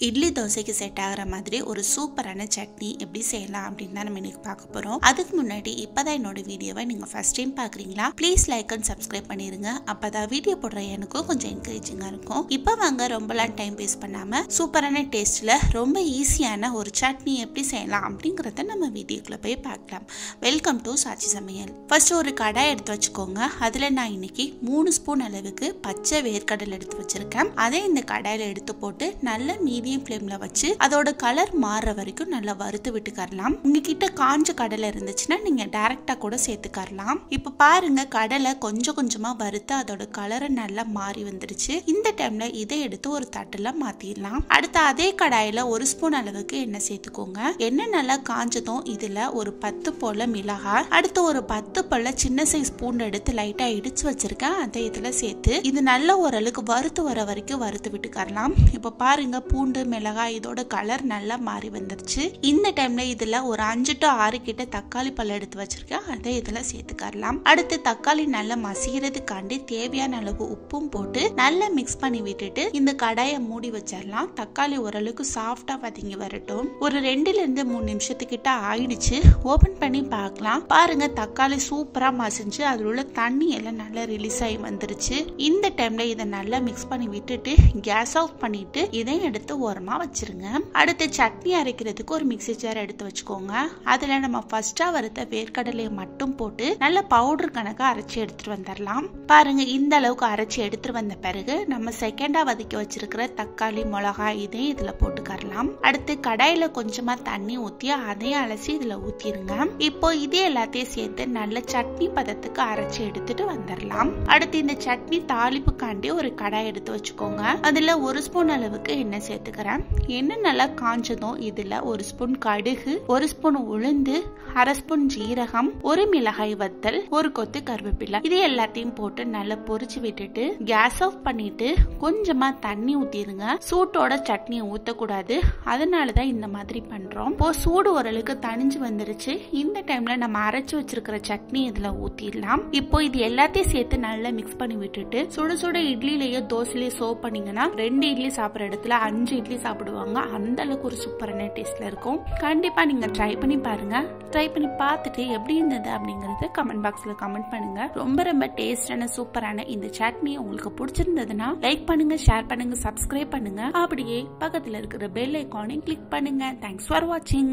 இட்லி தோசைக்கு செட் ஆகிற மாதிரி ஒரு சூப்பரான சட்னி எப்படி செய்யலாம் அப்படின்னு தான் நம்ம இன்னைக்கு பார்க்க போறோம். அதுக்கு முன்னாடி இப்பதான் என்னோட வீடியோவை நீங்க ஃபர்ஸ்ட் டைம் பாக்குறீங்களா, ப்ளீஸ் லைக் அண்ட் சப்ஸ்கிரைப் பண்ணிருங்க. அப்பதான் வீடியோ போடுற எனக்கும் கொஞ்சம் என்கரேஜிங்கா இருக்கும். இப்போ வாங்க ரொம்பலாம் டைம் வேஸ்ட் பண்ணாம சூப்பரான டேஸ்ட்ல ரொம்ப ஈஸியான ஒரு சட்னி எப்படி செய்யலாம் அப்படிங்கறத நம்ம வீடியோக்குள்ள போய் பார்க்கலாம். வெல்கம் டு சாச்சி சமையல். ஃபர்ஸ்ட் ஒரு கடாய் எடுத்து வச்சுக்கோங்க. அதுல நான் இன்னைக்கு 3 ஸ்பூன் அளவுக்கு பச்சை வேர்க்கடலை எடுத்து வச்சிருக்கேன். அதை இந்த கடாயில எடுத்து போட்டு நல்ல மீடியம் ஃப்ளேம்ல வச்சு அதோட கலர் மாறுற வரைக்கும் நல்லா வறுத்து விட்டுக்கறலாம். உங்ககிட்ட காஞ்ச கடலை இருந்துச்சுன்னா நீங்க டைரக்டா கூட சேர்த்துக்கறலாம். இப்ப பாருங்க கடலை கொஞ்சம் கொஞ்சமா வறுத்து அதோட கலரை நல்லா மாறி வந்துருச்சு. இந்த டைம்ல இதை எடுத்து ஒரு தட்டுல மாத்திடலாம். அடுத்து அதே கடாயில 1 ஸ்பூன் அளவுக்கு எண்ணெய் சேர்த்துக்கோங்க. எண்ணெய் நல்லா காஞ்சதும் இதுல ஒரு 10 போல மிளகாய், அடுத்து ஒரு 10 போல சின்ன சைஸ் பூண்டு எடுத்து லைட்டா இடிச்சு வச்சிருக்கேன். அதை இதுல சேர்த்து இது நல்ல ஓரளவுக்கு வறுத்து வர வரைக்கும் வறுத்து விட்டுக்கறலாம். இப்ப பாருங்க பூண்டு மிளகாய் இதோட கலர் நல்லா மாறி வந்துருச்சு. இந்த டைம்ல இதுல ஒரு 5 to 6 கிட்ட தக்காளி பழம் எடுத்து வச்சிருக்கேன். அதை இதுல சேர்த்துக்கறலாம். அடுத்து தக்காளி நல்லா மசிகிறதுக்காண்டி தேவையான அளவு உப்பும் போட்டு நல்லா மிக்ஸ் பண்ணி விட்டுட்டு இந்த கடாயை மூடி வச்சிடலாம். தக்காளி ஓரளவுக்கு சாஃப்டா வதங்கி வரட்டும். ஒரு 2 to 3 நிமிஷத்துக்கிட்ட ஆயிடுச்சு. ஓபன் பண்ணி பார்க்கலாம். பாருங்க தக்காளி சூப்பரா மசிஞ்சு அதுல உள்ள தண்ணி எல்லாம் நல்லா ரிலீஸ் ஆகி வந்துருச்சு. இந்த டைம்ல இதை நல்லா மிக்ஸ் பண்ணி விட்டுட்டு கேஸ் ஆஃப் பண்ணிட்டு இதை எடுத்து ஓரமா வச்சிருங்க. அடுத்து சட்னி அரைக்கிறதுக்கு ஒரு மிக்ஸி ஜார் எடுத்து வச்சுக்கோங்க. அதுல நம்ம ஃபர்ஸ்டா வறுத்த வேர்க்கடலையை மட்டும் போட்டு நல்ல பவுடர் கணக்கா அரைச்சி எடுத்துட்டு வந்துடலாம். பாருங்க இந்த அளவுக்கு அரைச்சி எடுத்துட்டு வந்த பிறகு நம்ம செகண்டா வதக்கி வச்சிருக்கிற தக்காளி மிளகாய் இதையும் இதுல போட்டுக்கறலாம். அடுத்து கடாயில கொஞ்சமா தண்ணி ஊத்தி அதையும் அலசி இதுல ஊத்திருங்க. இப்போ இதே எல்லாத்தையும் சேர்த்து நல்ல சட்னி பதத்துக்கு அரைச்சி எடுத்துட்டு வந்துடலாம். அடுத்து இந்த சட்னி தாளிப்புக்காண்டி ஒரு கடாய் எடுத்து வச்சுக்கோங்க. அதுல 1 ஸ்பூன் அளவுக்கு எண்ணெய் சேர்த்துக்கிறேன். எண்ணெய் நல்லா காஞ்சதும் இதுல 1 ஸ்பூன் கடுகு, 1 ஸ்பூன் உளுந்து, 1/2 ஸ்பூன் ஜீரகம், 1 மிளகாய் வத்தல், 1 கொத்து கருவேப்பிலை இது எல்லாத்தையும் போட்டு நல்லா பொரிச்சு விட்டுட்டு கேஸ் ஆஃப் பண்ணிட்டு கொஞ்சமா தண்ணி ஊத்திடுங்க. சூட்டோட சட்னியை ஊத்தக்கூடாது, அதனாலதான் இந்த மாதிரி பண்றோம். இப்போ சூடு ஓரளவுக்கு தணிஞ்சு வந்துருச்சு. இந்த டைம்ல நம்ம அரைச்சு வச்சிருக்கிற சட்னி இதுல ஊத்திடலாம். இப்போ இது எல்லாத்தையும் சேர்த்து நல்லா மிக்ஸ் பண்ணி விட்டுட்டு சுட சுட இட்லிலேயோ தோசையிலேயோ சர்வ் பண்ணீங்கன்னா 2 இட்லி சாப்பிட்ற இடத்துல 5 இட்லி சாப்பிடுவாங்க. அந்த அளவுக்கு ஒரு சூப்பரான டேஸ்ட்ல இருக்கும். கண்டிப்பா நீங்க ட்ரை பண்ணி பாருங்க. ட்ரை பண்ணி பார்த்துட்டு எப்படி இருந்தது அப்படிங்கறத கமெண்ட் பாக்ஸ்ல கமெண்ட் பண்ணுங்க. ரொம்ப ரொம்ப டேஸ்டான சூப்பரான இந்த சட்னி உங்களுக்கு பிடிச்சிருந்ததுன்னா லைக் பண்ணுங்க, ஷேர் பண்ணுங்க, சப்ஸ்கிரைப் பண்ணுங்க. அப்படியே பக்கத்துல இருக்கிற பெல் ஐகானை கிளிக் பண்ணுங்க. தேங்க்ஸ் ஃபார் வாட்சிங்.